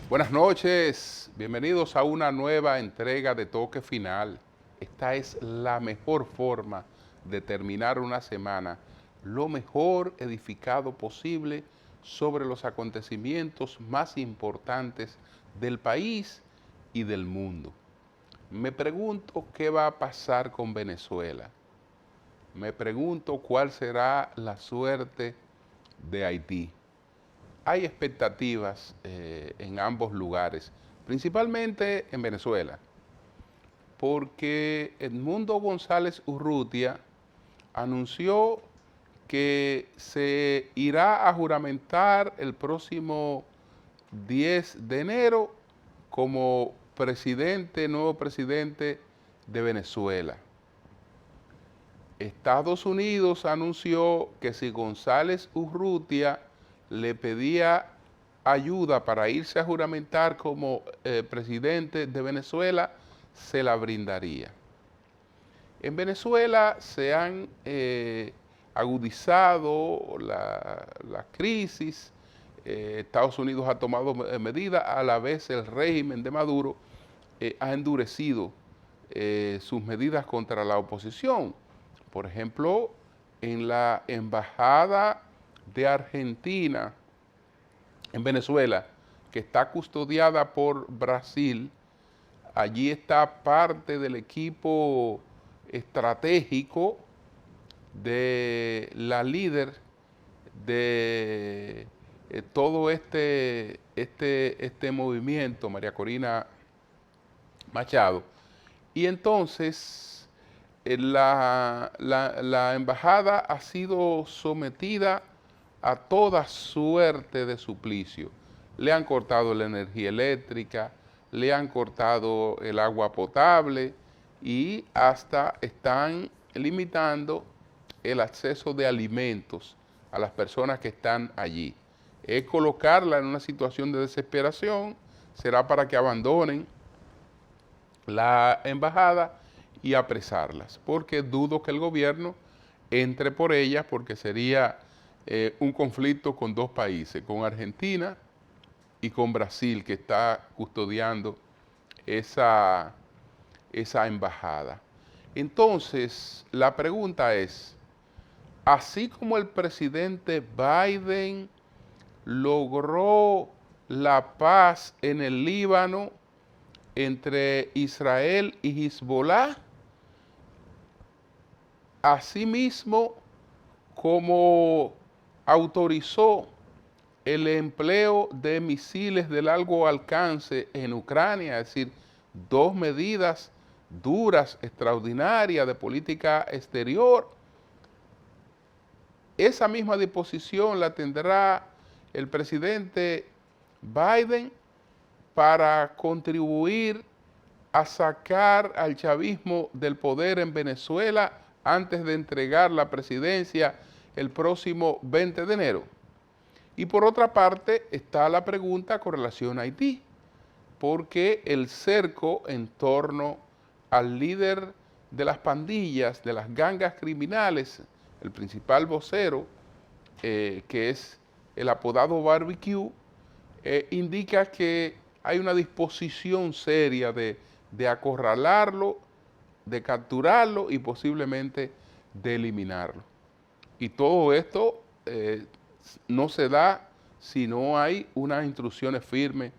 Buenas noches, bienvenidos a una nueva entrega de Toque Final. Esta es la mejor forma de terminar una semana, lo mejor edificado posible sobre los acontecimientos más importantes del país y del mundo. Me pregunto qué va a pasar con Venezuela. Me pregunto cuál será la suerte de Haití. Hay expectativas en ambos lugares, principalmente en Venezuela, porque Edmundo González Urrutia anunció que se irá a juramentar el próximo 10 de enero como nuevo presidente de Venezuela. Estados Unidos anunció que si González Urrutia le pedía ayuda para irse a juramentar como presidente de Venezuela, se la brindaría. En Venezuela se han agudizado la crisis, Estados Unidos ha tomado medidas, a la vez el régimen de Maduro ha endurecido sus medidas contra la oposición. Por ejemplo, en la embajada de Argentina en Venezuela, que está custodiada por Brasil, allí está parte del equipo estratégico de la líder de todo este movimiento, María Corina Machado. Y entonces la embajada ha sido sometida a toda suerte de suplicio. Le han cortado la energía eléctrica, le han cortado el agua potable y hasta están limitando el acceso de alimentos a las personas que están allí. Es colocarla en una situación de desesperación, será para que abandonen la embajada y apresarlas, porque dudo que el gobierno entre por ellas, porque sería un conflicto con dos países, con Argentina y con Brasil, que está custodiando esa embajada. Entonces, la pregunta es, así como el presidente Biden logró la paz en el Líbano entre Israel y Hezbollah, asimismo como autorizó el empleo de misiles de largo alcance en Ucrania, es decir, dos medidas duras, extraordinarias de política exterior. Esa misma disposición la tendrá el presidente Biden para contribuir a sacar al chavismo del poder en Venezuela antes de entregar la presidencia el próximo 20 de enero. Y por otra parte está la pregunta con relación a Haití, porque el cerco en torno al líder de las pandillas, de las gangas criminales, el principal vocero, que es el apodado Barbecue, indica que hay una disposición seria de acorralarlo, de capturarlo y posiblemente de eliminarlo. Y todo esto no se da si no hay unas instrucciones firmes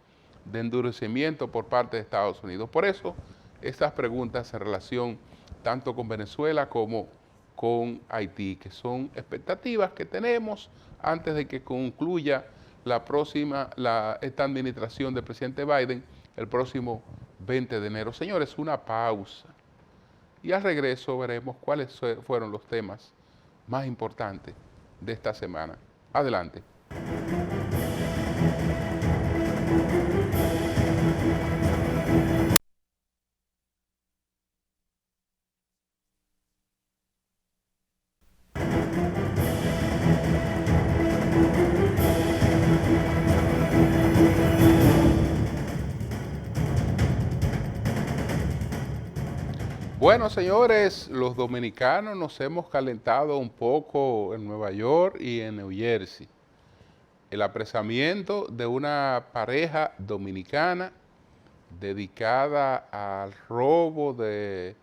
de endurecimiento por parte de Estados Unidos. Por eso, estas preguntas en relación tanto con Venezuela como con Haití, que son expectativas que tenemos antes de que concluya esta administración del presidente Biden el próximo 20 de enero. Señores, una pausa. Y al regreso veremos cuáles fueron los temas más importantes de esta semana. Adelante. Bueno, señores, los dominicanos nos hemos calentado un poco en Nueva York y en New Jersey. El apresamiento de una pareja dominicana dedicada al robo de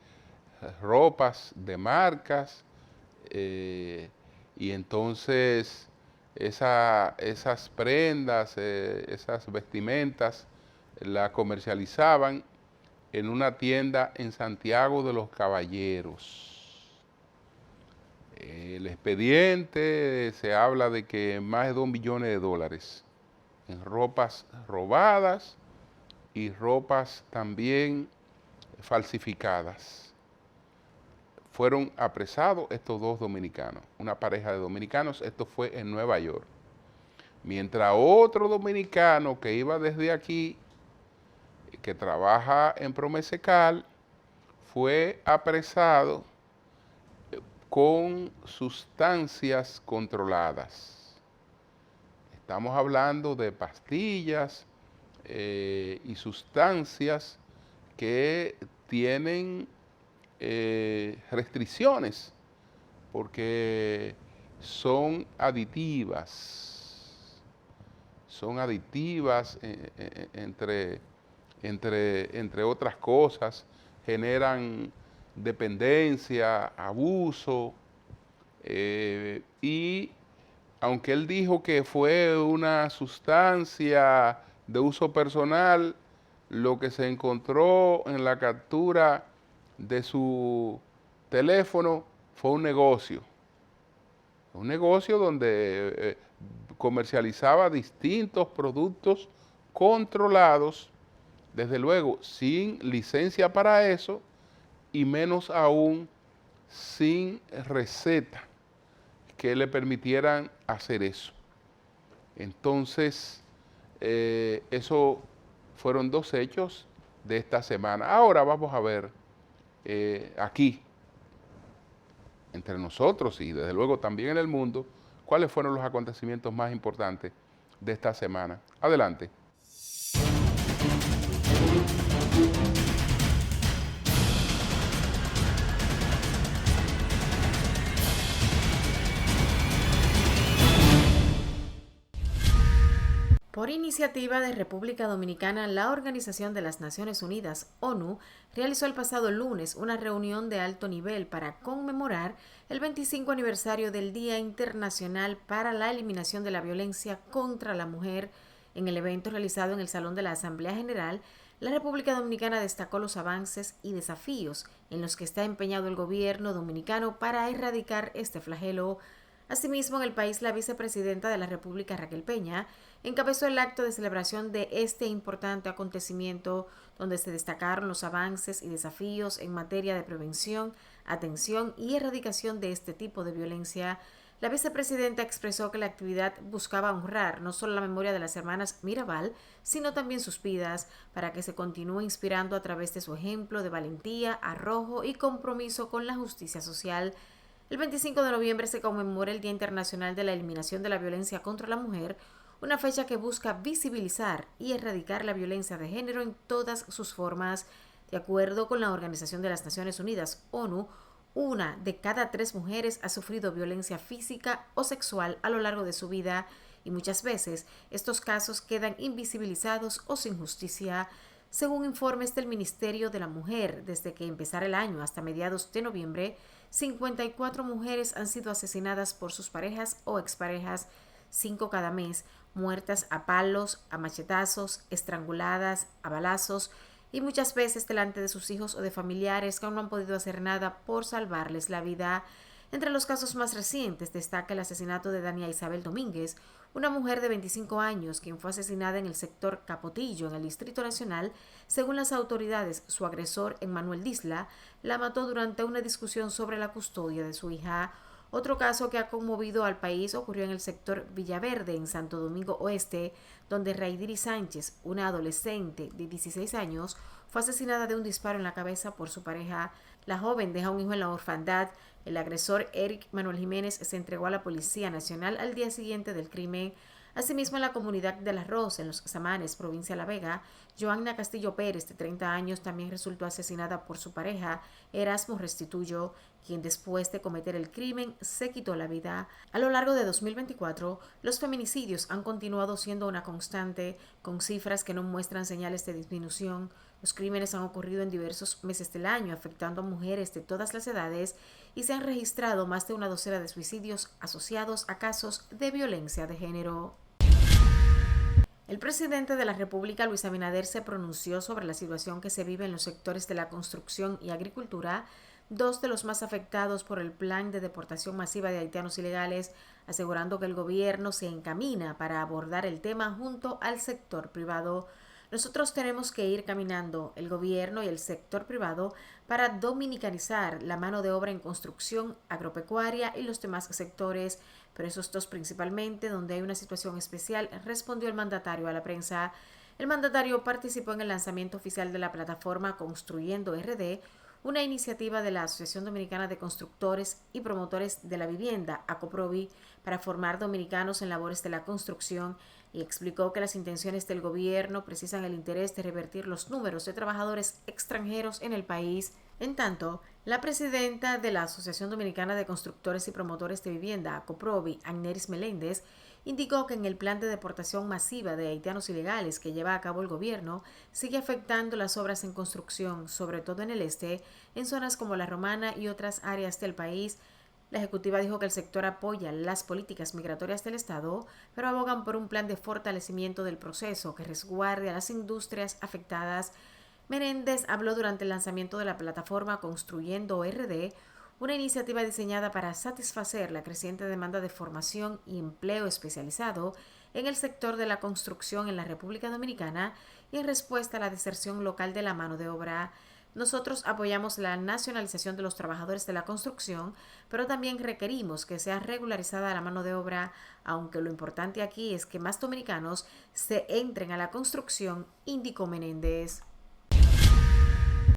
ropas de marcas, y entonces esas prendas, esas vestimentas, la comercializaban en una tienda en Santiago de los Caballeros. El expediente se habla de que más de 2 millones de dólares en ropas robadas y ropas también falsificadas. Fueron apresados estos dos dominicanos, una pareja de dominicanos, esto fue en Nueva York. Mientras otro dominicano que iba desde aquí, que trabaja en Promesecal, fue apresado con sustancias controladas. Estamos hablando de pastillas y sustancias que tienen restricciones porque son aditivas entre otras cosas, generan dependencia, abuso, y aunque él dijo que fue una sustancia de uso personal, lo que se encontró en la captura de su teléfono fue un negocio donde comercializaba distintos productos controlados, desde luego sin licencia para eso y menos aún sin receta que le permitieran hacer eso. Entonces, eso fueron dos hechos de esta semana. Ahora vamos a ver aquí, entre nosotros y desde luego también en el mundo, cuáles fueron los acontecimientos más importantes de esta semana. Adelante. Por iniciativa de República Dominicana, la Organización de las Naciones Unidas, ONU, realizó el pasado lunes una reunión de alto nivel para conmemorar el 25 aniversario del Día Internacional para la Eliminación de la Violencia contra la Mujer. En el evento realizado en el Salón de la Asamblea General, la República Dominicana destacó los avances y desafíos en los que está empeñado el gobierno dominicano para erradicar este flagelo. Asimismo, en el país, la vicepresidenta de la República, Raquel Peña, encabezó el acto de celebración de este importante acontecimiento, donde se destacaron los avances y desafíos en materia de prevención, atención y erradicación de este tipo de violencia. La vicepresidenta expresó que la actividad buscaba honrar no solo la memoria de las hermanas Mirabal, sino también sus vidas, para que se continúe inspirando a través de su ejemplo de valentía, arrojo y compromiso con la justicia social. El 25 de noviembre se conmemora el Día Internacional de la Eliminación de la Violencia contra la Mujer, una fecha que busca visibilizar y erradicar la violencia de género en todas sus formas. De acuerdo con la Organización de las Naciones Unidas, ONU, 1 de cada 3 mujeres ha sufrido violencia física o sexual a lo largo de su vida, y muchas veces estos casos quedan invisibilizados o sin justicia. Según informes del Ministerio de la Mujer, desde que empezara el año hasta mediados de noviembre, 54 mujeres han sido asesinadas por sus parejas o exparejas, 5 cada mes, muertas a palos, a machetazos, estranguladas, a balazos y muchas veces delante de sus hijos o de familiares que aún no han podido hacer nada por salvarles la vida. Entre los casos más recientes destaca el asesinato de Dania Isabel Domínguez, una mujer de 25 años quien fue asesinada en el sector Capotillo, en el Distrito Nacional. Según las autoridades, su agresor, Emmanuel Disla, la mató durante una discusión sobre la custodia de su hija. Otro caso que ha conmovido al país ocurrió en el sector Villaverde, en Santo Domingo Oeste, donde Raidiri Sánchez, una adolescente de 16 años, fue asesinada de un disparo en la cabeza por su pareja. La joven deja un hijo en la orfandad. El agresor, Eric Manuel Jiménez, se entregó a la Policía Nacional al día siguiente del crimen. Asimismo, en la comunidad de La Rosa, en Los Samanes, provincia de La Vega, Joanna Castillo Pérez, de 30 años, también resultó asesinada por su pareja, Erasmo Restituyo, quien después de cometer el crimen se quitó la vida. A lo largo de 2024, los feminicidios han continuado siendo una constante, con cifras que no muestran señales de disminución. Los crímenes han ocurrido en diversos meses del año, afectando a mujeres de todas las edades, y se han registrado más de una docena de suicidios asociados a casos de violencia de género. El presidente de la República, Luis Abinader, se pronunció sobre la situación que se vive en los sectores de la construcción y agricultura, dos de los más afectados por el plan de deportación masiva de haitianos ilegales, asegurando que el gobierno se encamina para abordar el tema junto al sector privado. Nosotros tenemos que ir caminando, el gobierno y el sector privado, para dominicanizar la mano de obra en construcción, agropecuaria y los demás sectores, pero esos dos principalmente, donde hay una situación especial, respondió el mandatario a la prensa. El mandatario participó en el lanzamiento oficial de la plataforma Construyendo RD, una iniciativa de la Asociación Dominicana de Constructores y Promotores de la Vivienda, ACOPROVI, para formar dominicanos en labores de la construcción, y explicó que las intenciones del gobierno precisan el interés de revertir los números de trabajadores extranjeros en el país. En tanto, la presidenta de la Asociación Dominicana de Constructores y Promotores de Vivienda, ACOPROVI, Agneris Meléndez, indicó que en el plan de deportación masiva de haitianos ilegales que lleva a cabo el gobierno sigue afectando las obras en construcción, sobre todo en el este, en zonas como La Romana y otras áreas del país. La ejecutiva dijo que el sector apoya las políticas migratorias del Estado, pero abogan por un plan de fortalecimiento del proceso que resguarde a las industrias afectadas. Menéndez habló durante el lanzamiento de la plataforma Construyendo RD, una iniciativa diseñada para satisfacer la creciente demanda de formación y empleo especializado en el sector de la construcción en la República Dominicana y en respuesta a la deserción local de la mano de obra. Nosotros apoyamos la nacionalización de los trabajadores de la construcción, pero también requerimos que sea regularizada la mano de obra, aunque lo importante aquí es que más dominicanos se entren a la construcción, indicó Menéndez.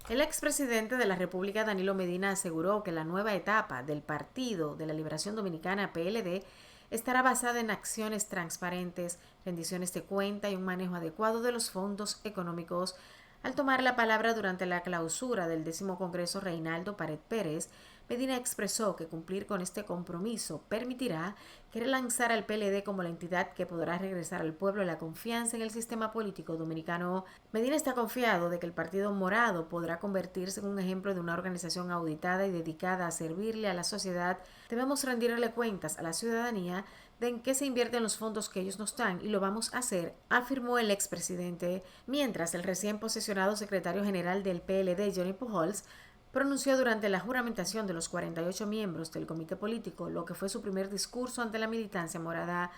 El expresidente de la República, Danilo Medina, aseguró que la nueva etapa del Partido de la Liberación Dominicana, PLD, estará basada en acciones transparentes, rendiciones de cuenta y un manejo adecuado de los fondos económicos. Al tomar la palabra durante la clausura del 10º Congreso Reinaldo Pared Pérez, Medina expresó que cumplir con este compromiso permitirá que relanzar al PLD como la entidad que podrá regresar al pueblo la confianza en el sistema político dominicano. Medina está confiado de que el Partido Morado podrá convertirse en un ejemplo de una organización auditada y dedicada a servirle a la sociedad. Debemos rendirle cuentas a la ciudadanía de en qué se invierten los fondos que ellos nos dan, y lo vamos a hacer, afirmó el expresidente, mientras el recién posesionado secretario general del PLD, Johnny Pujols, pronunció durante la juramentación de los 48 miembros del comité político lo que fue su primer discurso ante la militancia morada.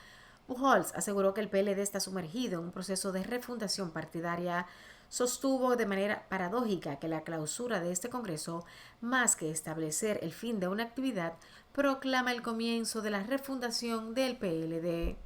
Pujols aseguró que el PLD está sumergido en un proceso de refundación partidaria. Sostuvo de manera paradójica que la clausura de este Congreso, más que establecer el fin de una actividad, proclama el comienzo de la refundación del PLD.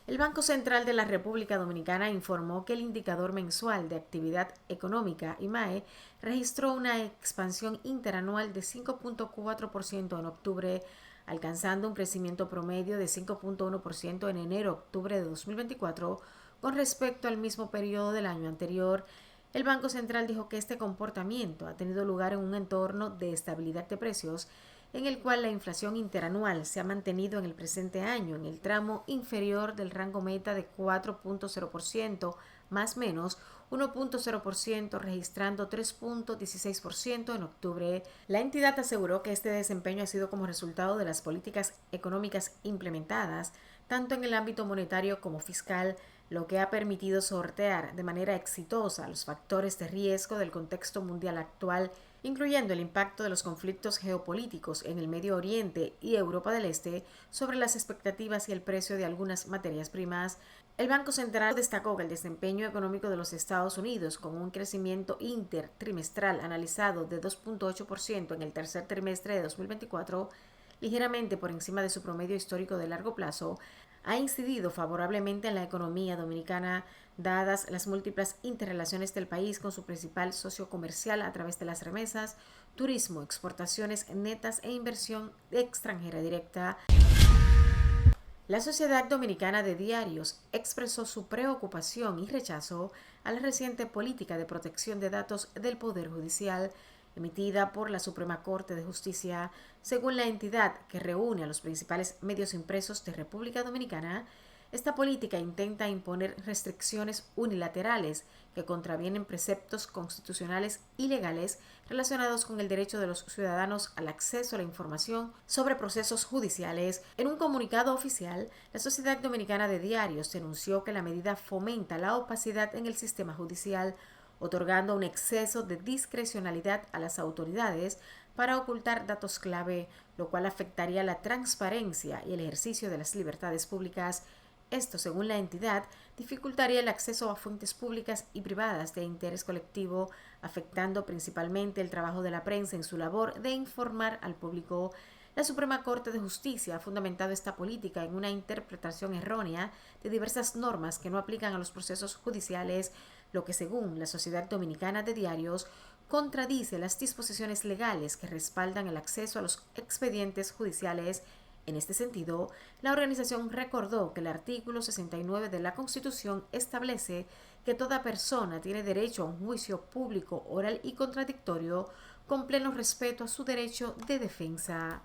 El Banco Central de la República Dominicana informó que el indicador mensual de actividad económica, IMAE, registró una expansión interanual de 5.4% en octubre, alcanzando un crecimiento promedio de 5.1% en enero-octubre de 2024 con respecto al mismo periodo del año anterior. El Banco Central dijo que este comportamiento ha tenido lugar en un entorno de estabilidad de precios, en el cual la inflación interanual se ha mantenido en el presente año en el tramo inferior del rango meta de 4.0%, más menos 1.0%, registrando 3.16% en octubre. La entidad aseguró que este desempeño ha sido como resultado de las políticas económicas implementadas, tanto en el ámbito monetario como fiscal, lo que ha permitido sortear de manera exitosa los factores de riesgo del contexto mundial actual, incluyendo el impacto de los conflictos geopolíticos en el Medio Oriente y Europa del Este sobre las expectativas y el precio de algunas materias primas. El Banco Central destacó que el desempeño económico de los Estados Unidos, con un crecimiento intertrimestral analizado de 2.8% en el tercer trimestre de 2024, ligeramente por encima de su promedio histórico de largo plazo, ha incidido favorablemente en la economía dominicana, dadas las múltiples interrelaciones del país con su principal socio comercial a través de las remesas, turismo, exportaciones netas e inversión extranjera directa. La Sociedad Dominicana de Diarios expresó su preocupación y rechazo a la reciente política de protección de datos del Poder Judicial emitida por la Suprema Corte de Justicia. Según la entidad que reúne a los principales medios impresos de República Dominicana, esta política intenta imponer restricciones unilaterales que contravienen preceptos constitucionales y legales relacionados con el derecho de los ciudadanos al acceso a la información sobre procesos judiciales. En un comunicado oficial, la Sociedad Dominicana de Diarios denunció que la medida fomenta la opacidad en el sistema judicial, otorgando un exceso de discrecionalidad a las autoridades para ocultar datos clave, lo cual afectaría la transparencia y el ejercicio de las libertades públicas. Esto, según la entidad, dificultaría el acceso a fuentes públicas y privadas de interés colectivo, afectando principalmente el trabajo de la prensa en su labor de informar al público. La Suprema Corte de Justicia ha fundamentado esta política en una interpretación errónea de diversas normas que no aplican a los procesos judiciales, lo que, según la Sociedad Dominicana de Diarios, contradice las disposiciones legales que respaldan el acceso a los expedientes judiciales. En este sentido, la organización recordó que el artículo 69 de la Constitución establece que toda persona tiene derecho a un juicio público, oral y contradictorio, con pleno respeto a su derecho de defensa.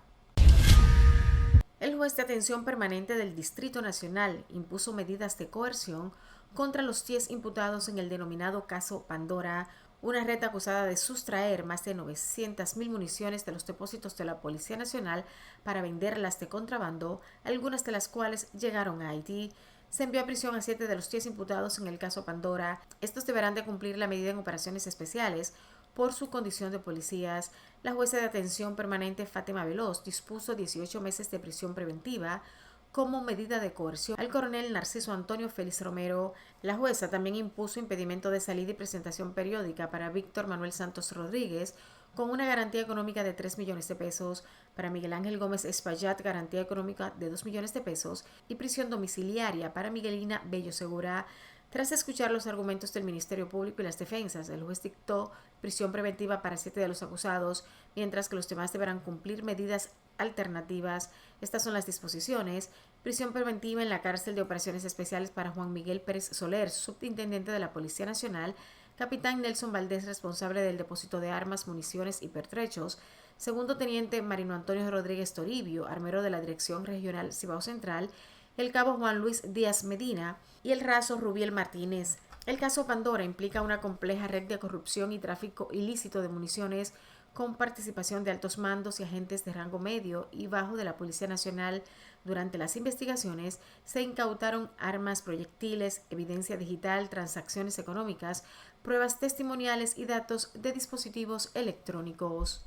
El juez de atención permanente del Distrito Nacional impuso medidas de coerción contra los 10 imputados en el denominado caso Pandora, una red acusada de sustraer más de 900.000 municiones de los depósitos de la Policía Nacional para venderlas de contrabando, algunas de las cuales llegaron a Haití. Se envió a prisión a 7 de los 10 imputados en el caso Pandora. Estos deberán de cumplir la medida en operaciones especiales por su condición de policías. La jueza de atención permanente Fátima Veloz dispuso 18 meses de prisión preventiva como medida de coerción al coronel Narciso Antonio Félix Romero. La jueza también impuso impedimento de salida y presentación periódica para Víctor Manuel Santos Rodríguez con una garantía económica de 3 millones de pesos, para Miguel Ángel Gómez Espaillat garantía económica de 2 millones de pesos y prisión domiciliaria para Miguelina Bello Segura. Tras escuchar los argumentos del Ministerio Público y las defensas, el juez dictó prisión preventiva para 7 de los acusados, mientras que los demás deberán cumplir medidas alternativas. Estas son las disposiciones: prisión preventiva en la cárcel de operaciones especiales para Juan Miguel Pérez Soler, subintendente de la Policía Nacional; capitán Nelson Valdés, responsable del depósito de armas, municiones y pertrechos; segundo teniente Marino Antonio Rodríguez Toribio, armero de la Dirección Regional Cibao Central; el cabo Juan Luis Díaz Medina y el raso Rubiel Martínez. El caso Pandora implica una compleja red de corrupción y tráfico ilícito de municiones con participación de altos mandos y agentes de rango medio y bajo de la Policía Nacional. Durante las investigaciones se incautaron armas, proyectiles, evidencia digital, transacciones económicas, pruebas testimoniales y datos de dispositivos electrónicos.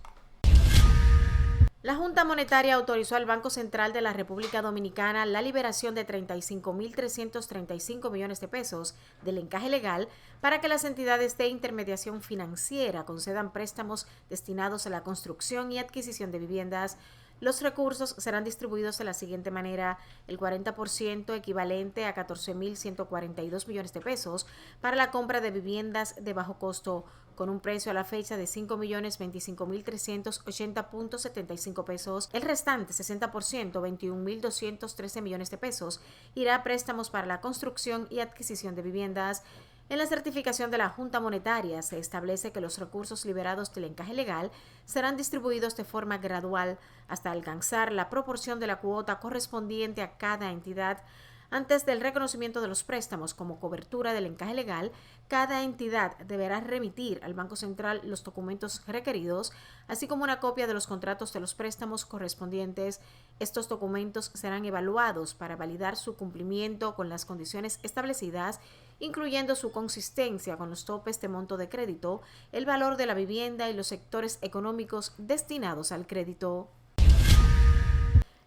La Junta Monetaria autorizó al Banco Central de la República Dominicana la liberación de 35.335 millones de pesos del encaje legal para que las entidades de intermediación financiera concedan préstamos destinados a la construcción y adquisición de viviendas. Los recursos serán distribuidos de la siguiente manera: el 40% equivalente a 14.142 millones de pesos para la compra de viviendas de bajo costo, con un precio a la fecha de 5.025.380.75 pesos. El restante 60%, 21.213 millones de pesos, irá a préstamos para la construcción y adquisición de viviendas. En la certificación de la Junta Monetaria se establece que los recursos liberados del encaje legal serán distribuidos de forma gradual hasta alcanzar la proporción de la cuota correspondiente a cada entidad. Antes del reconocimiento de los préstamos como cobertura del encaje legal, cada entidad deberá remitir al Banco Central los documentos requeridos, así como una copia de los contratos de los préstamos correspondientes. Estos documentos serán evaluados para validar su cumplimiento con las condiciones establecidas, incluyendo su consistencia con los topes de monto de crédito, el valor de la vivienda y los sectores económicos destinados al crédito.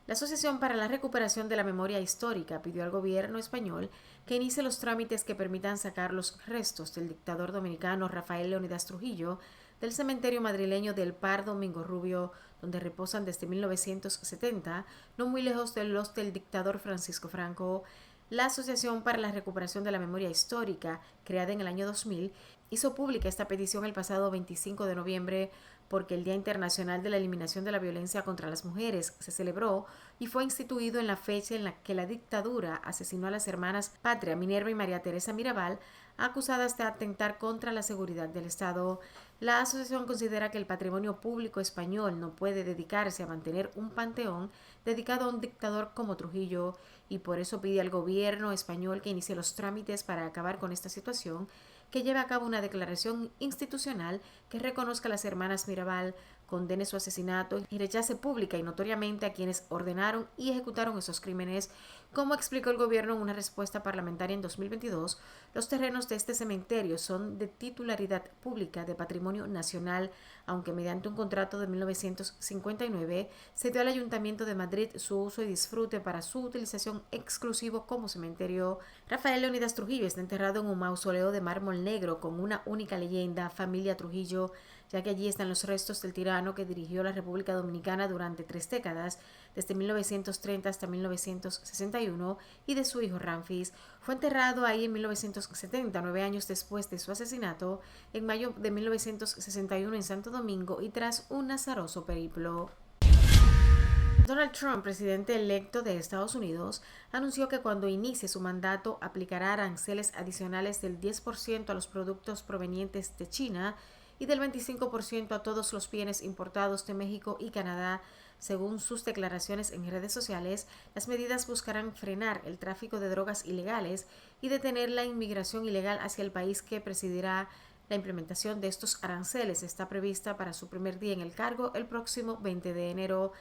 La Asociación para la Recuperación de la Memoria Histórica pidió al gobierno español que inicie los trámites que permitan sacar los restos del dictador dominicano Rafael Leónidas Trujillo del cementerio madrileño del Par Domingo Rubio, donde reposan desde 1970, no muy lejos de los del dictador Francisco Franco. La Asociación para la Recuperación de la Memoria Histórica, creada en el año 2000, hizo pública esta petición el pasado 25 de noviembre porque el Día Internacional de la Eliminación de la Violencia contra las Mujeres se celebró y fue instituido en la fecha en la que la dictadura asesinó a las hermanas Patria Minerva y María Teresa Mirabal, acusadas de atentar contra la seguridad del Estado. La asociación considera que el patrimonio público español no puede dedicarse a mantener un panteón dedicado a un dictador como Trujillo y por eso pide al gobierno español que inicie los trámites para acabar con esta situación, que lleve a cabo una declaración institucional que reconozca a las hermanas Mirabal, condene su asesinato y rechace pública y notoriamente a quienes ordenaron y ejecutaron esos crímenes. Como explicó el gobierno en una respuesta parlamentaria en 2022, los terrenos de este cementerio son de titularidad pública de patrimonio nacional, aunque mediante un contrato de 1959 se dio al Ayuntamiento de Madrid su uso y disfrute para su utilización exclusivo como cementerio. Rafael Leónidas Trujillo está enterrado en un mausoleo de mármol negro con una única leyenda, Familia Trujillo, ya que allí están los restos del tirano que dirigió la República Dominicana durante 3 décadas, desde 1930 hasta 1961, y de su hijo Ramfis. Fue enterrado ahí en 1970, 9 años después de su asesinato, en mayo de 1961 en Santo Domingo y tras un azaroso periplo. Donald Trump, presidente electo de Estados Unidos, anunció que cuando inicie su mandato aplicará aranceles adicionales del 10% a los productos provenientes de China y del 25% a todos los bienes importados de México y Canadá. Según sus declaraciones en redes sociales, las medidas buscarán frenar el tráfico de drogas ilegales y detener la inmigración ilegal hacia el país que presidirá. La implementación de estos aranceles está prevista para su primer día en el cargo el próximo 20 de enero.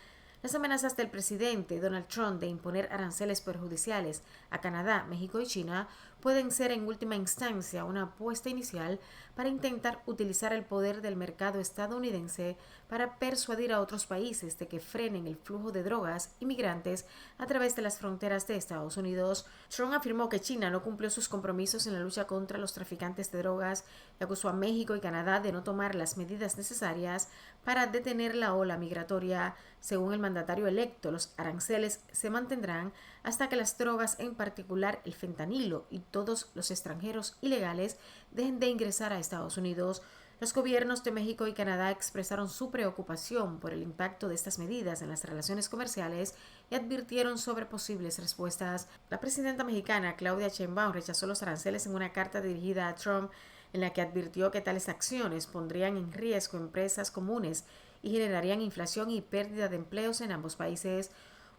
Las amenazas del presidente Donald Trump de imponer aranceles perjudiciales a Canadá, México y China pueden ser en última instancia una apuesta inicial para intentar utilizar el poder del mercado estadounidense para persuadir a otros países de que frenen el flujo de drogas y migrantes a través de las fronteras de Estados Unidos. Trump afirmó que China no cumplió sus compromisos en la lucha contra los traficantes de drogas y acusó a México y Canadá de no tomar las medidas necesarias para detener la ola migratoria. Según el mandatario electo, los aranceles se mantendrán hasta que las drogas, en particular el fentanilo y todos los extranjeros ilegales, dejen de ingresar a Estados Unidos. Los gobiernos de México y Canadá expresaron su preocupación por el impacto de estas medidas en las relaciones comerciales y advirtieron sobre posibles respuestas. La presidenta mexicana Claudia Sheinbaum rechazó los aranceles en una carta dirigida a Trump, en la que advirtió que tales acciones pondrían en riesgo empresas comunes y generarían inflación y pérdida de empleos en ambos países.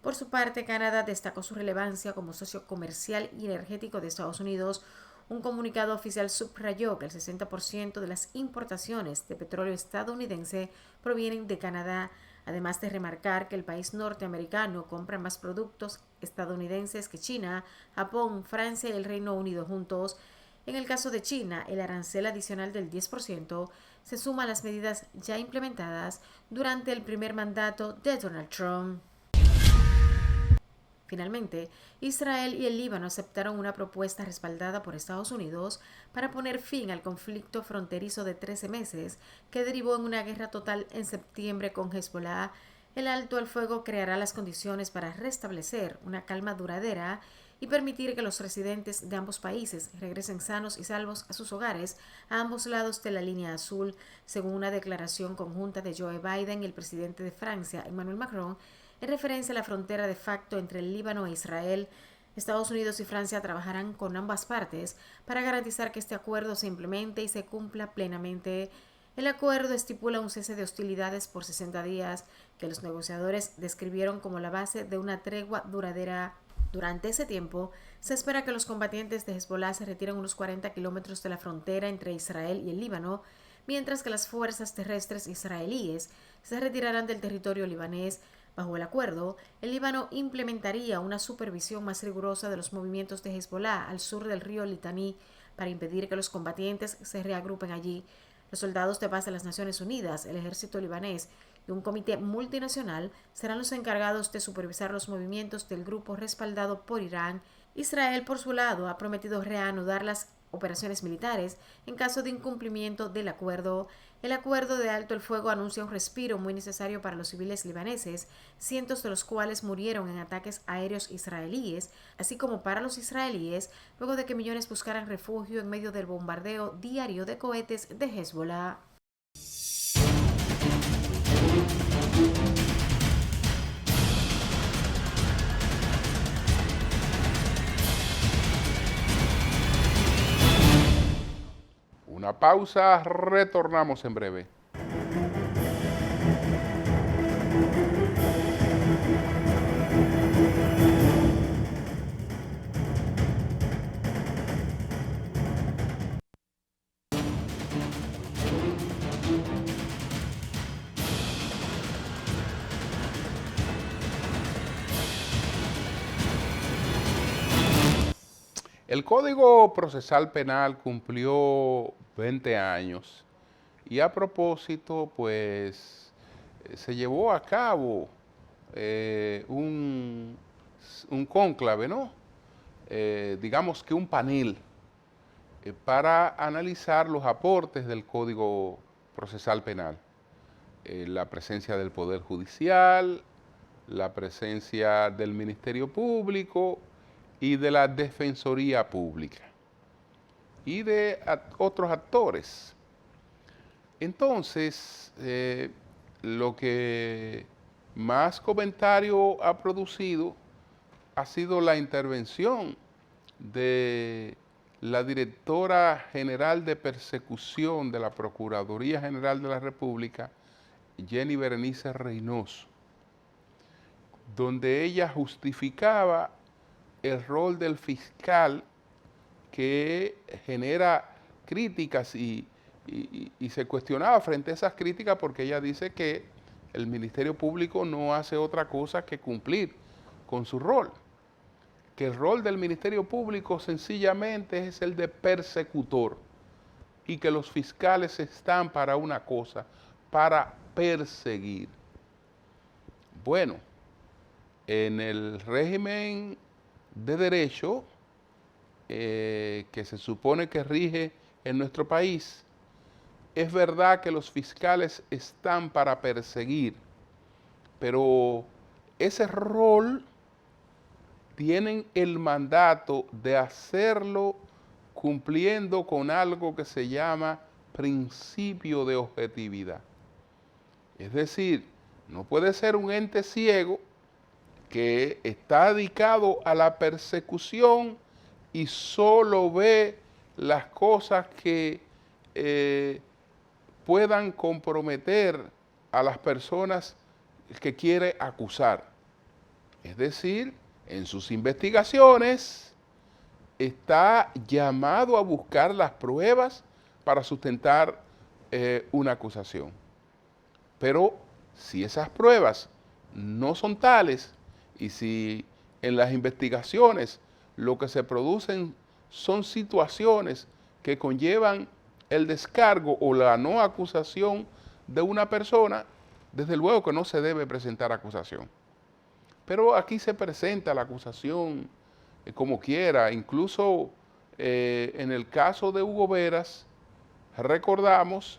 Por su parte, Canadá destacó su relevancia como socio comercial y energético de Estados Unidos. Un comunicado oficial subrayó que el 60% de las importaciones de petróleo estadounidense provienen de Canadá, además de remarcar que el país norteamericano compra más productos estadounidenses que China, Japón, Francia y el Reino Unido juntos. En el caso de China, el arancel adicional del 10% se suma a las medidas ya implementadas durante el primer mandato de Donald Trump. Finalmente, Israel y el Líbano aceptaron una propuesta respaldada por Estados Unidos para poner fin al conflicto fronterizo de 13 meses que derivó en una guerra total en septiembre con Hezbollah. El alto al fuego creará las condiciones para restablecer una calma duradera y permitir que los residentes de ambos países regresen sanos y salvos a sus hogares a ambos lados de la línea azul, según una declaración conjunta de Joe Biden y el presidente de Francia, Emmanuel Macron, en referencia a la frontera de facto entre el Líbano e Israel. Estados Unidos y Francia trabajarán con ambas partes para garantizar que este acuerdo se implemente y se cumpla plenamente. El acuerdo estipula un cese de hostilidades por 60 días, que los negociadores describieron como la base de una tregua duradera. Durante ese tiempo, se espera que los combatientes de Hezbollah se retiren unos 40 kilómetros de la frontera entre Israel y el Líbano, mientras que las fuerzas terrestres israelíes se retirarán del territorio libanés. Bajo el acuerdo, el Líbano implementaría una supervisión más rigurosa de los movimientos de Hezbollah al sur del río Litani para impedir que los combatientes se reagrupen allí. Los soldados de paz de las Naciones Unidas, el ejército libanés y un comité multinacional serán los encargados de supervisar los movimientos del grupo respaldado por Irán. Israel, por su lado, ha prometido reanudar las operaciones militares en caso de incumplimiento del acuerdo. El acuerdo de alto el fuego anuncia un respiro muy necesario para los civiles libaneses, cientos de los cuales murieron en ataques aéreos israelíes, así como para los israelíes, luego de que millones buscaran refugio en medio del bombardeo diario de cohetes de Hezbollah. Una pausa, retornamos en breve. El Código Procesal Penal cumplió 20 años y a propósito, pues, se llevó a cabo un cónclave, ¿no? Digamos que un panel para analizar los aportes del Código Procesal Penal. La presencia del Poder Judicial, la presencia del Ministerio Público y de la Defensoría Pública y de otros actores. Entonces, lo que más comentario ha producido ha sido la intervención de la directora general de persecución de la Procuraduría General de la República, Jenny Berenice Reynoso, donde ella justificaba el rol del fiscal que genera críticas y se cuestionaba frente a esas críticas porque ella dice que el Ministerio Público no hace otra cosa que cumplir con su rol, que el rol del Ministerio Público sencillamente es el de persecutor y que los fiscales están para una cosa, para perseguir. Bueno, en el régimen de derecho que se supone que rige en nuestro país, es verdad que los fiscales están para perseguir, pero ese rol tienen el mandato de hacerlo cumpliendo con algo que se llama principio de objetividad. Es decir, no puede ser un ente ciego que está dedicado a la persecución y solo ve las cosas que puedan comprometer a las personas que quiere acusar. Es decir, en sus investigaciones está llamado a buscar las pruebas para sustentar una acusación. Pero si esas pruebas no son tales y si en las investigaciones lo que se producen son situaciones que conllevan el descargo o la no acusación de una persona, desde luego que no se debe presentar acusación. Pero aquí se presenta la acusación como quiera, incluso en el caso de Hugo Veras, recordamos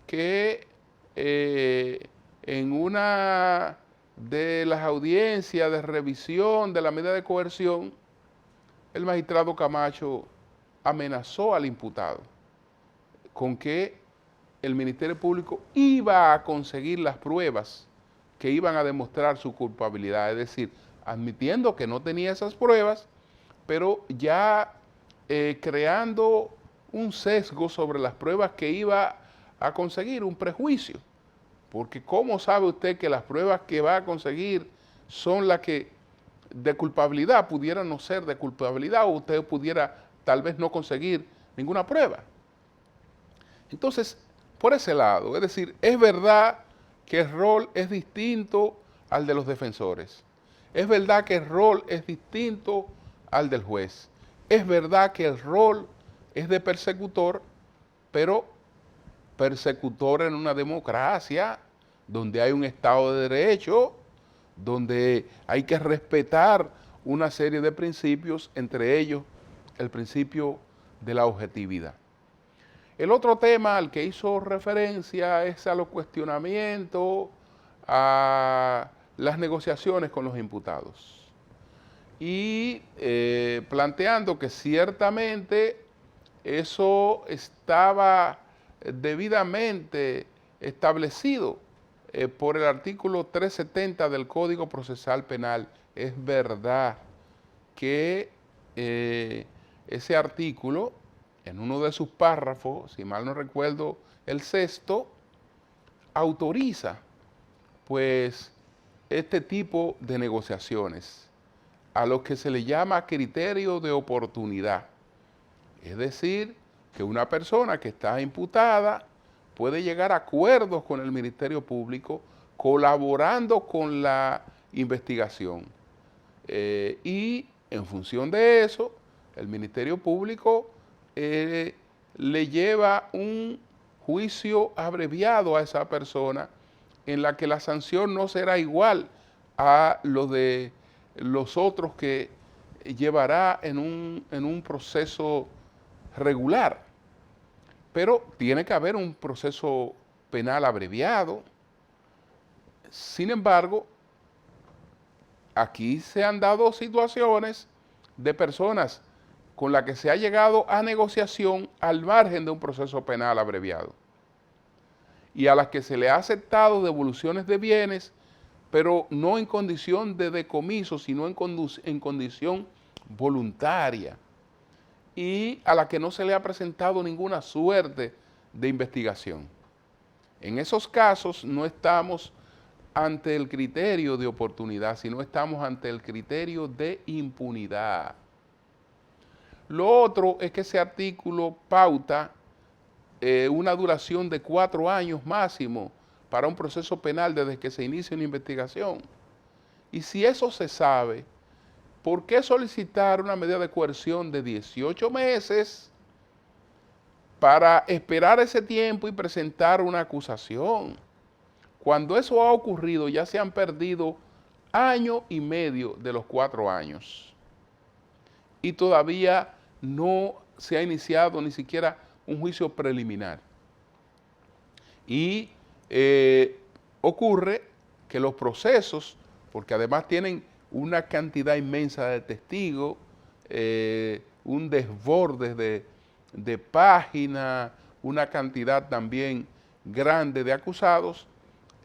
que en una de las audiencias de revisión de la medida de coerción, el magistrado Camacho amenazó al imputado con que el Ministerio Público iba a conseguir las pruebas que iban a demostrar su culpabilidad, es decir, admitiendo que no tenía esas pruebas, pero ya creando un sesgo sobre las pruebas que iba a conseguir, un prejuicio. Porque ¿cómo sabe usted que las pruebas que va a conseguir son las que de culpabilidad pudieran no ser de culpabilidad o usted pudiera tal vez no conseguir ninguna prueba? Entonces, por ese lado, es decir, es verdad que el rol es distinto al de los defensores. Es verdad que el rol es distinto al del juez. Es verdad que el rol es de persecutor, pero persecutor en una democracia donde hay un Estado de Derecho, donde hay que respetar una serie de principios, entre ellos el principio de la objetividad. El otro tema al que hizo referencia es a los cuestionamientos, a las negociaciones con los imputados. Y planteando que ciertamente eso estaba debidamente establecido por el artículo 370 del Código Procesal Penal. Es verdad que ese artículo en uno de sus párrafos, si mal no recuerdo, el sexto, autoriza pues este tipo de negociaciones a lo que se le llama criterio de oportunidad. Es decir, que una persona que está imputada puede llegar a acuerdos con el Ministerio Público colaborando con la investigación. Y en función de eso, el Ministerio Público le lleva un juicio abreviado a esa persona en la que la sanción no será igual a lo de los otros que llevará en un proceso regular. Pero tiene que haber un proceso penal abreviado. Sin embargo, aquí se han dado situaciones de personas con las que se ha llegado a negociación al margen de un proceso penal abreviado y a las que se le ha aceptado devoluciones de bienes, pero no en condición de decomiso, sino en condición voluntaria, y a la que no se le ha presentado ninguna suerte de investigación. En esos casos no estamos ante el criterio de oportunidad, sino estamos ante el criterio de impunidad. Lo otro es que ese artículo pauta una duración de 4 años máximo para un proceso penal desde que se inicia una investigación. Y si eso se sabe, ¿por qué solicitar una medida de coerción de 18 meses para esperar ese tiempo y presentar una acusación? Cuando eso ha ocurrido, ya se han perdido año y medio de los 4 años. Y todavía no se ha iniciado ni siquiera un juicio preliminar. Y ocurre que los procesos, porque además tienen una cantidad inmensa de testigos, un desborde de páginas, una cantidad también grande de acusados,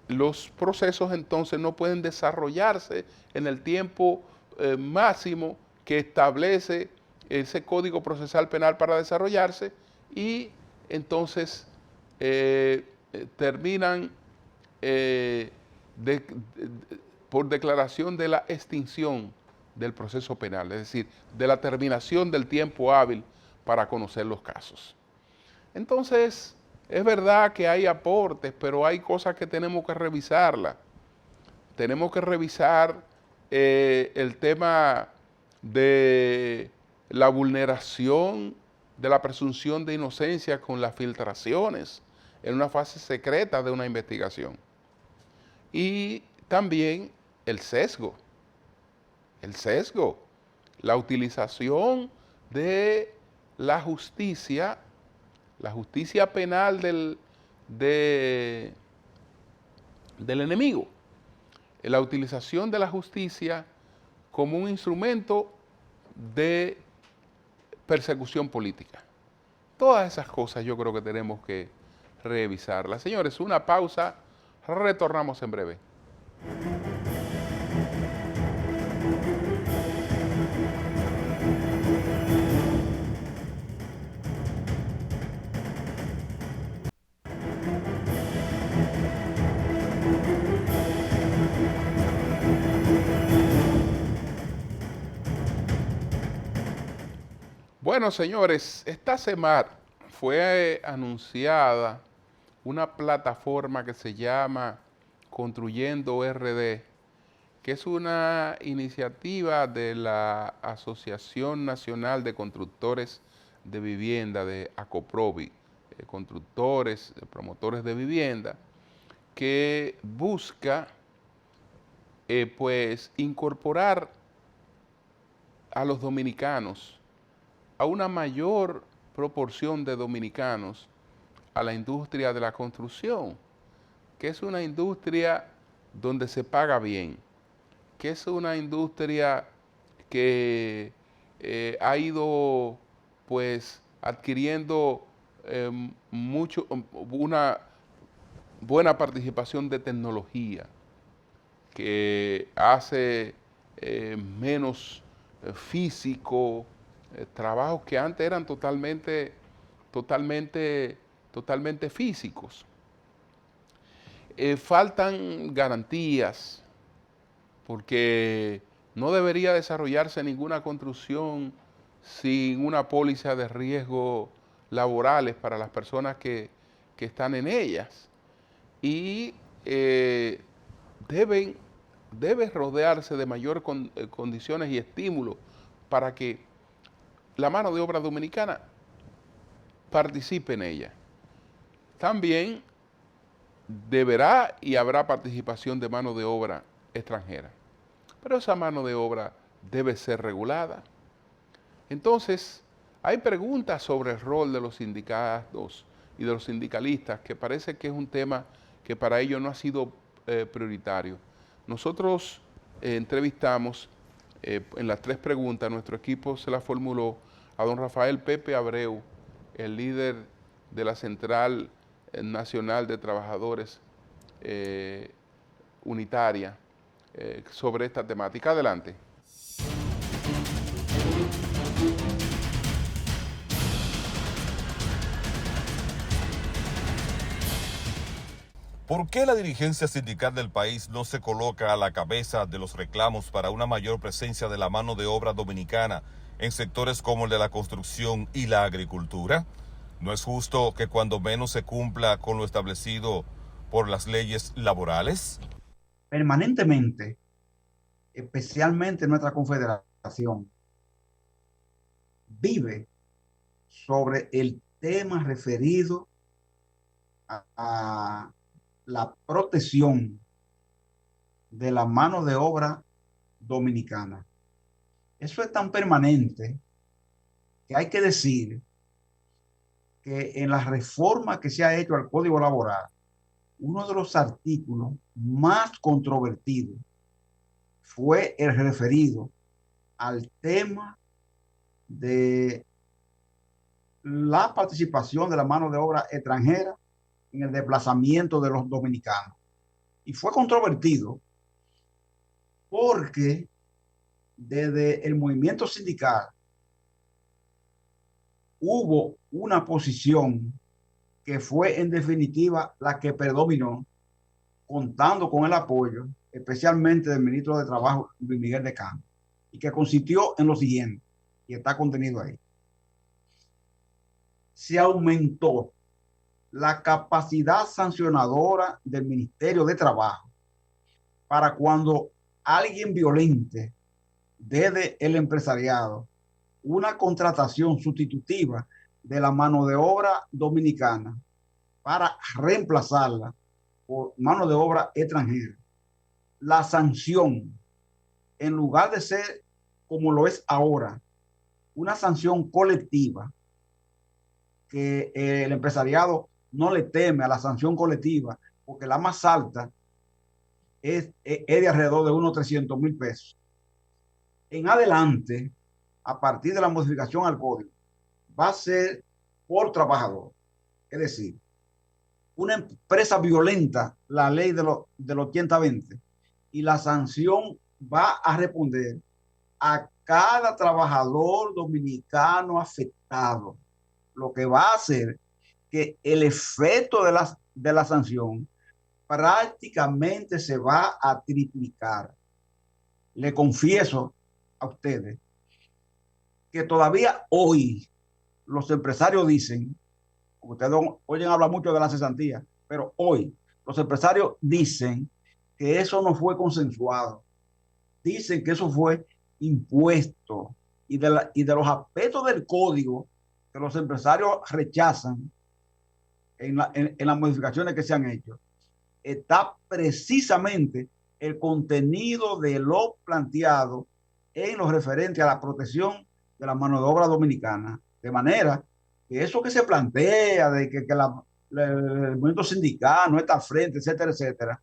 los procesos entonces no pueden desarrollarse en el tiempo máximo que establece ese Código Procesal Penal para desarrollarse, y entonces terminan por declaración de la extinción del proceso penal, es decir, de la terminación del tiempo hábil para conocer los casos. Entonces, es verdad que hay aportes, pero hay cosas que tenemos que revisarlas. Tenemos que revisar el tema de la vulneración de la presunción de inocencia con las filtraciones en una fase secreta de una investigación. Y también el sesgo, la utilización de la justicia penal del enemigo, la utilización de la justicia como un instrumento de persecución política. Todas esas cosas yo creo que tenemos que revisarlas. Señores, una pausa, retornamos en breve. Bueno, señores, esta semana fue anunciada una plataforma que se llama Construyendo RD, que es una iniciativa de la Asociación Nacional de Constructores de Vivienda, de ACOPROVI, constructores, promotores de vivienda, que busca pues incorporar a los dominicanos, a una mayor proporción de dominicanos, a la industria de la construcción, que es una industria donde se paga bien, que es una industria que ha ido pues adquiriendo una buena participación de tecnología, que hace menos físico, trabajos que antes eran totalmente totalmente, totalmente físicos. Faltan garantías, porque no debería desarrollarse ninguna construcción sin una póliza de riesgo laborales para las personas que están en ellas. Y debe rodearse de mayor condiciones y estímulos para que la mano de obra dominicana participe en ella. También deberá y habrá participación de mano de obra extranjera, pero esa mano de obra debe ser regulada. Entonces, hay preguntas sobre el rol de los sindicatos y de los sindicalistas, que parece que es un tema que para ellos no ha sido prioritario. Nosotros entrevistamos en las 3 preguntas, nuestro equipo se la formuló a don Rafael Pepe Abreu, el líder de la Central Nacional de Trabajadores Unitaria, sobre esta temática. Adelante. ¿Por qué la dirigencia sindical del país no se coloca a la cabeza de los reclamos para una mayor presencia de la mano de obra dominicana en sectores como el de la construcción y la agricultura? ¿No es justo que cuando menos se cumpla con lo establecido por las leyes laborales? Permanentemente, especialmente nuestra confederación, vive sobre el tema referido a la protección de la mano de obra dominicana. Eso es tan permanente que hay que decir que en la reforma que se ha hecho al Código Laboral, uno de los artículos más controvertidos fue el referido al tema de la participación de la mano de obra extranjera en el desplazamiento de los dominicanos. Y fue controvertido porque desde el movimiento sindical hubo una posición que fue en definitiva la que predominó, contando con el apoyo especialmente del ministro de Trabajo, Luis Miguel de Campo, y que consistió en lo siguiente, y está contenido ahí. Se aumentó la capacidad sancionadora del Ministerio de Trabajo para cuando alguien violente desde el empresariado una contratación sustitutiva de la mano de obra dominicana para reemplazarla por mano de obra extranjera. La sanción, en lugar de ser como lo es ahora, una sanción colectiva, que el empresariado no le teme a la sanción colectiva, porque la más alta es de alrededor de unos 300,000 pesos. En adelante, a partir de la modificación al código, va a ser por trabajador. Es decir, una empresa violenta la ley de los 80-20 y la sanción va a responder a cada trabajador dominicano afectado, lo que va a hacer que el efecto de la sanción prácticamente se va a triplicar. Le confieso a ustedes que todavía hoy los empresarios dicen, ustedes oyen hablar mucho de la cesantía, pero hoy los empresarios dicen que eso no fue consensuado. Dicen que eso fue impuesto, y de los aspectos del código que los empresarios rechazan en las modificaciones que se han hecho, está precisamente el contenido de lo planteado en lo referente a la protección de la mano de obra dominicana. De manera que eso que se plantea de que el movimiento sindical no está al frente, etcétera, etcétera,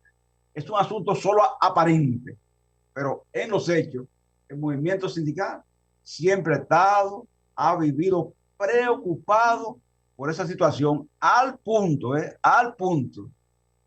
es un asunto solo aparente, pero en los hechos el movimiento sindical siempre ha vivido preocupado por esa situación, al punto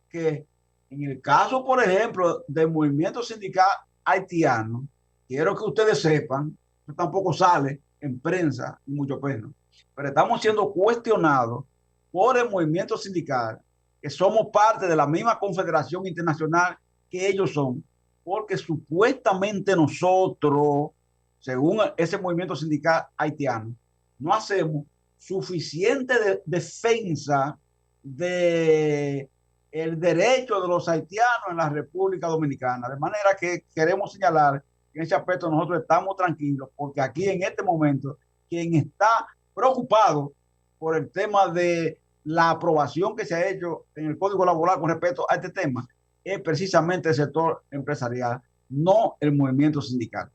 que en el caso, por ejemplo, del movimiento sindical haitiano, quiero que ustedes sepan, eso tampoco sale en prensa, mucho menos, pero estamos siendo cuestionados por el movimiento sindical, que somos parte de la misma confederación internacional que ellos son, porque supuestamente nosotros, según ese movimiento sindical haitiano, no hacemos suficiente defensa de el derecho de los haitianos en la República Dominicana. De manera que queremos señalar que en ese aspecto nosotros estamos tranquilos, porque aquí en este momento quien está preocupado por el tema de la aprobación que se ha hecho en el Código Laboral con respecto a este tema es precisamente el sector empresarial, no el movimiento sindical.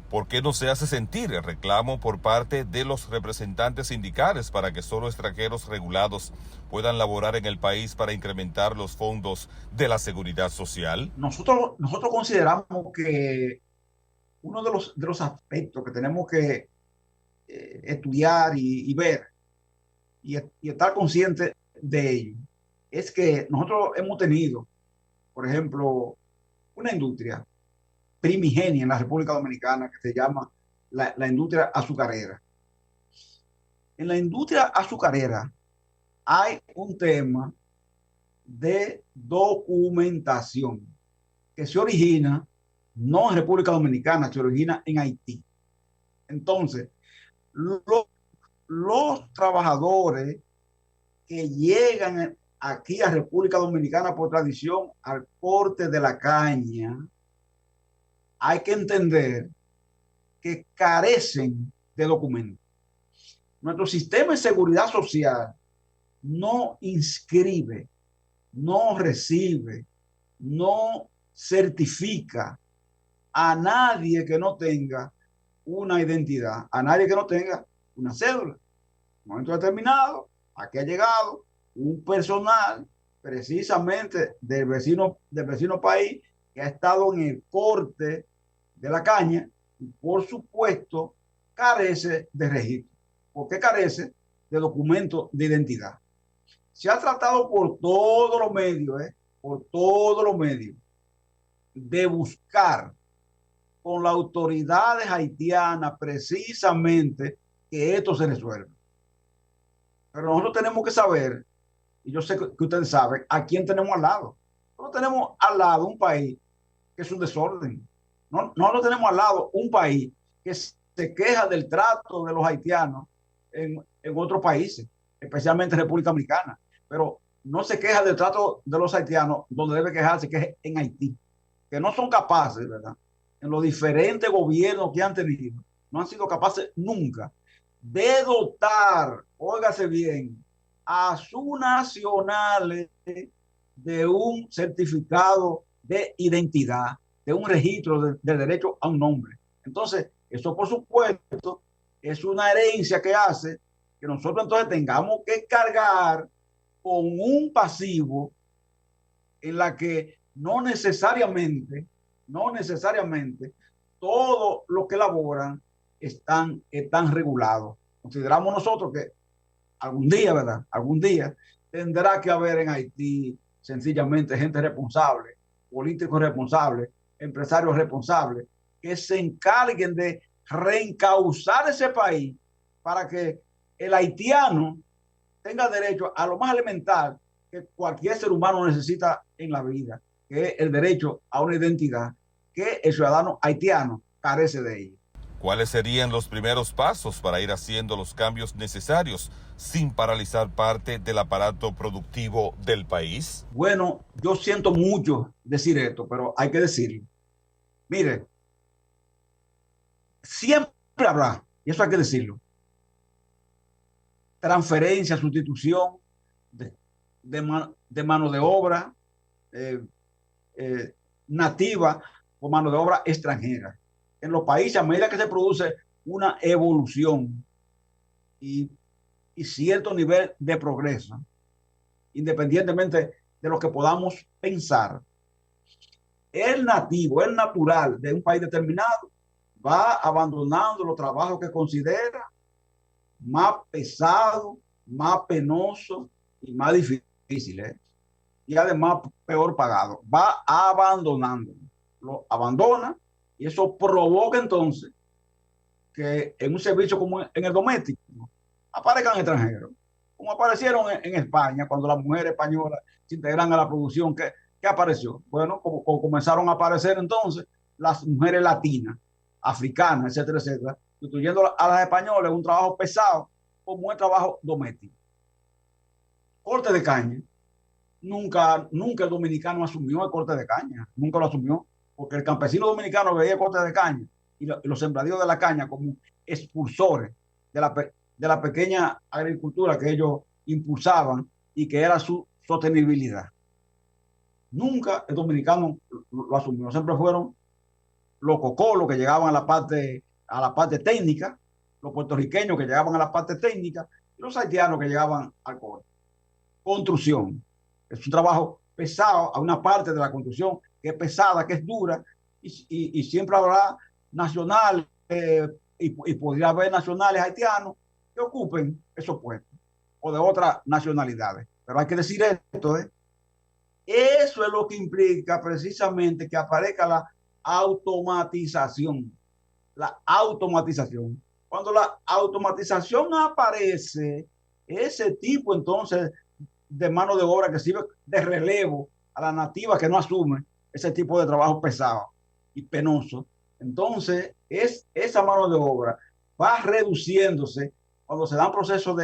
¿Por qué no se hace sentir el reclamo por parte de los representantes sindicales para que solo extranjeros regulados puedan laborar en el país para incrementar los fondos de la seguridad social? Nosotros consideramos que uno de los aspectos que tenemos que estudiar y ver y estar conscientes de ello es que nosotros hemos tenido, por ejemplo, una industria primigenia en la República Dominicana que se llama la industria azucarera. En la industria azucarera hay un tema de documentación que se origina no en República Dominicana, se origina en Haití. Entonces, los trabajadores que llegan aquí a República Dominicana por tradición al corte de la caña, hay que entender que carecen de documentos. Nuestro sistema de seguridad social no inscribe, no recibe, no certifica a nadie que no tenga una identidad, a nadie que no tenga una cédula. En un momento determinado, aquí ha llegado un personal precisamente del vecino país que ha estado en el corte de la caña y por supuesto carece de registro. ¿Por qué carece de documento de identidad? Se ha tratado por todos los medios, de buscar con las autoridades haitianas precisamente que esto se resuelva. Pero nosotros tenemos que saber, y yo sé que ustedes saben, a quién tenemos al lado. Nosotros tenemos al lado un país que es un desorden. Nosotros tenemos al lado un país que se queja del trato de los haitianos en otros países, especialmente República Dominicana, pero no se queja del trato de los haitianos donde debe quejarse, que es en Haití, que no son capaces, ¿verdad? En los diferentes gobiernos que han tenido, no han sido capaces nunca de dotar, óigase bien, a sus nacionales de un certificado de identidad, de un registro de derecho a un nombre. Entonces, eso por supuesto es una herencia que hace que nosotros entonces tengamos que cargar con un pasivo en la que no necesariamente todos los que elaboran están regulados. Consideramos nosotros que algún día, ¿verdad? Algún día tendrá que haber en Haití sencillamente gente responsable, políticos responsables, empresarios responsables, que se encarguen de reencauzar ese país para que el haitiano tenga derecho a lo más elemental que cualquier ser humano necesita en la vida, que es el derecho a una identidad, que el ciudadano haitiano carece de ella. ¿Cuáles serían los primeros pasos para ir haciendo los cambios necesarios sin paralizar parte del aparato productivo del país? Bueno, yo siento mucho decir esto, pero hay que decirlo. Mire, siempre habrá, y eso hay que decirlo, transferencia, sustitución de mano de obra nativa o mano de obra extranjera. En los países, a medida que se produce una evolución y cierto nivel de progreso, independientemente de lo que podamos pensar, el nativo, el natural de un país determinado va abandonando los trabajos que considera más pesados, más penosos y más difíciles, y además peor pagado. Va abandonando, lo abandona, y eso provoca entonces que en un servicio como en el doméstico aparezcan extranjeros, como aparecieron en España cuando las mujeres españolas se integran a la producción. ¿Qué apareció? Bueno, como comenzaron a aparecer entonces las mujeres latinas, africanas, etcétera, etcétera, sustituyendo a las españolas, un trabajo pesado como el trabajo doméstico. Corte de caña. Nunca el dominicano asumió el corte de caña, nunca lo asumió, porque el campesino dominicano veía el corte de caña y los sembradíos de la caña como expulsores de la pequeña agricultura que ellos impulsaban y que era su sostenibilidad. Nunca el dominicano lo asumió, siempre fueron los cocolos que llegaban a la parte técnica, los puertorriqueños que llegaban a la parte técnica y los haitianos que llegaban al corte. Construcción. Es un trabajo pesado, a una parte de la construcción que es pesada, que es dura, y siempre habrá nacionales y podría haber nacionales haitianos que ocupen esos puestos o de otras nacionalidades. Pero hay que decir esto, eso es lo que implica precisamente que aparezca la automatización. La automatización. Cuando la automatización aparece, ese tipo entonces de mano de obra que sirve de relevo a la nativa que no asume ese tipo de trabajo pesado y penoso. Entonces, esa mano de obra va reduciéndose cuando se dan procesos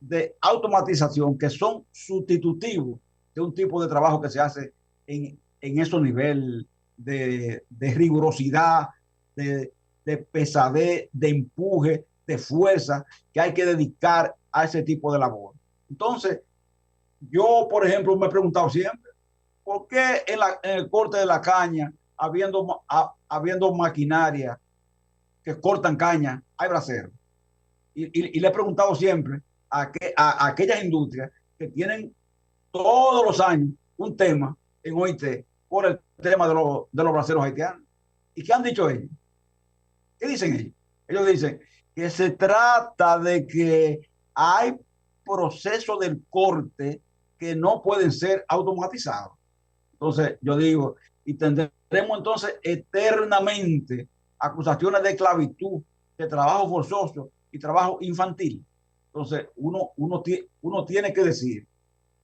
de automatización que son sustitutivos de un tipo de trabajo que se hace en esos niveles de rigurosidad, de pesadez, de empuje, de fuerza que hay que dedicar a ese tipo de labor. Entonces, yo, por ejemplo, me he preguntado siempre, ¿por qué en el corte de la caña, habiendo maquinaria que cortan caña, hay braceros? Y le he preguntado siempre a aquellas industrias que tienen todos los años un tema en OIT por el tema de los braceros haitianos. ¿Y qué han dicho ellos? ¿Qué dicen ellos? Ellos dicen que se trata de que hay procesos del corte que no pueden ser automatizados. Entonces, yo digo, y tendremos entonces eternamente acusaciones de esclavitud, de trabajo forzoso y trabajo infantil. Entonces, uno tiene que decir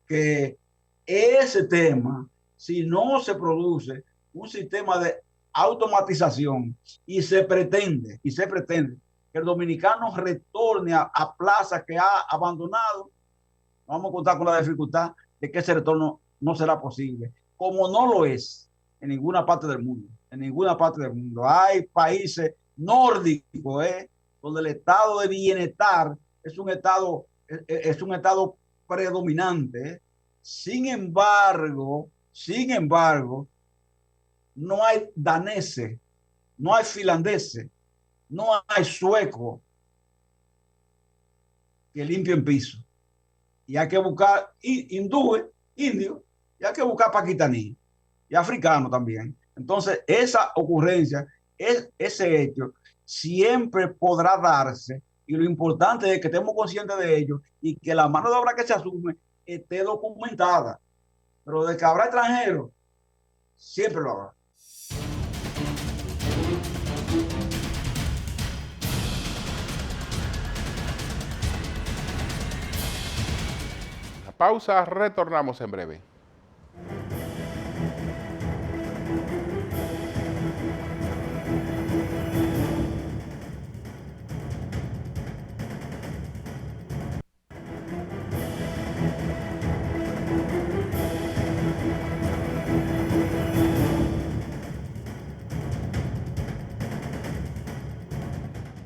que ese tema, si no se produce un sistema de automatización y se pretende que el dominicano retorne a plazas que ha abandonado, vamos a contar con la dificultad de que ese retorno no será posible, como no lo es en ninguna parte del mundo. En ninguna parte del mundo. Hay países nórdicos, donde el estado de bienestar es un estado predominante. Sin embargo, no hay daneses, no hay finlandeses, no hay suecos que limpien piso. Y hay que buscar hindúes, indios, y hay que buscar pakistaníes y africanos también. Entonces, esa ocurrencia, ese hecho, siempre podrá darse, y lo importante es que estemos conscientes de ello y que la mano de obra que se asume esté documentada. Pero de que habrá extranjeros, siempre lo habrá. Pausa, retornamos en breve.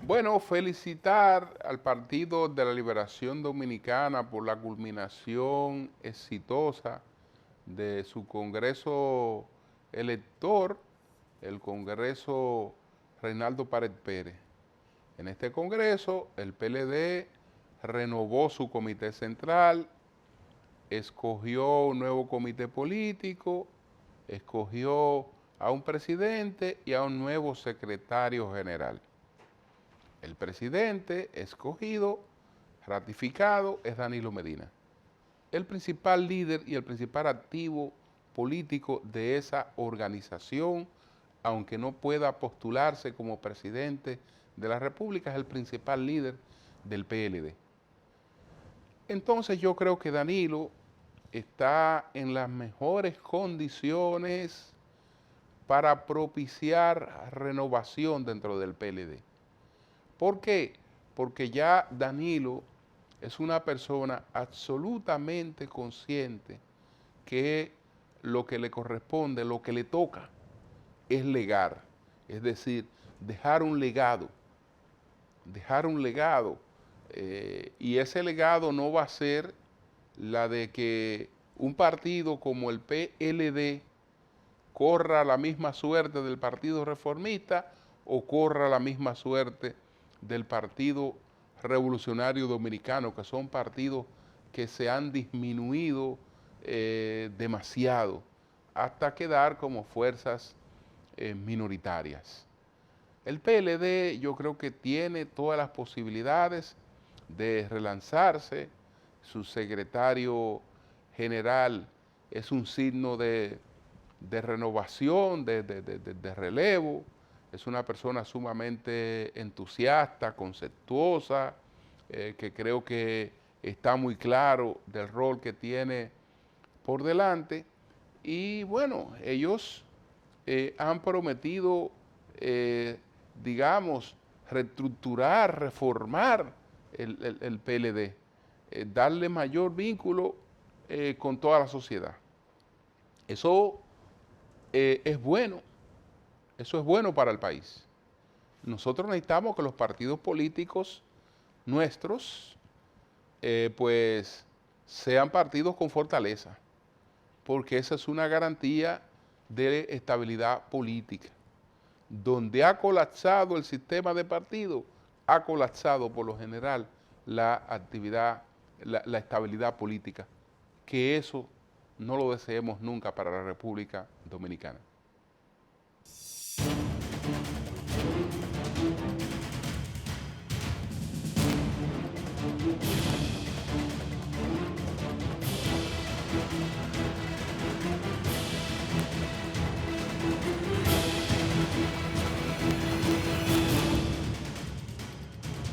Bueno, felicitar al Partido de la Liberación Dominicana por la culminación exitosa de su Congreso elector, el Congreso Reinaldo Pared Pérez. En este Congreso, el PLD renovó su comité central, escogió un nuevo comité político, escogió a un presidente y a un nuevo secretario general. El presidente escogido, ratificado, es Danilo Medina, el principal líder y el principal activo político de esa organización aunque no pueda postularse como presidente de la República, es el principal líder del PLD. Entonces yo creo que Danilo está en las mejores condiciones para propiciar renovación dentro del PLD. ¿Por qué? Porque ya Danilo es una persona absolutamente consciente que lo que le corresponde, lo que le toca, es legar, es decir, dejar un legado, y ese legado no va a ser la de que un partido como el PLD corra la misma suerte del Partido Reformista o corra la misma suerte del Partido Revolucionario Dominicano, que son partidos que se han disminuido demasiado hasta quedar como fuerzas minoritarias. El PLD yo creo que tiene todas las posibilidades de relanzarse. Su secretario general es un signo de renovación, de relevo. Es una persona sumamente entusiasta, conceptuosa, que creo que está muy claro del rol que tiene por delante. Y bueno, ellos han prometido, digamos, reestructurar, reformar el PLD, darle mayor vínculo con toda la sociedad. Eso es bueno, eso es bueno para el país. Nosotros necesitamos que los partidos políticos nuestros, pues, sean partidos con fortaleza, porque esa es una garantía de estabilidad política. Donde ha colapsado el sistema de partidos, ha colapsado por lo general la actividad, la estabilidad política, que eso no lo deseemos nunca para la República Dominicana.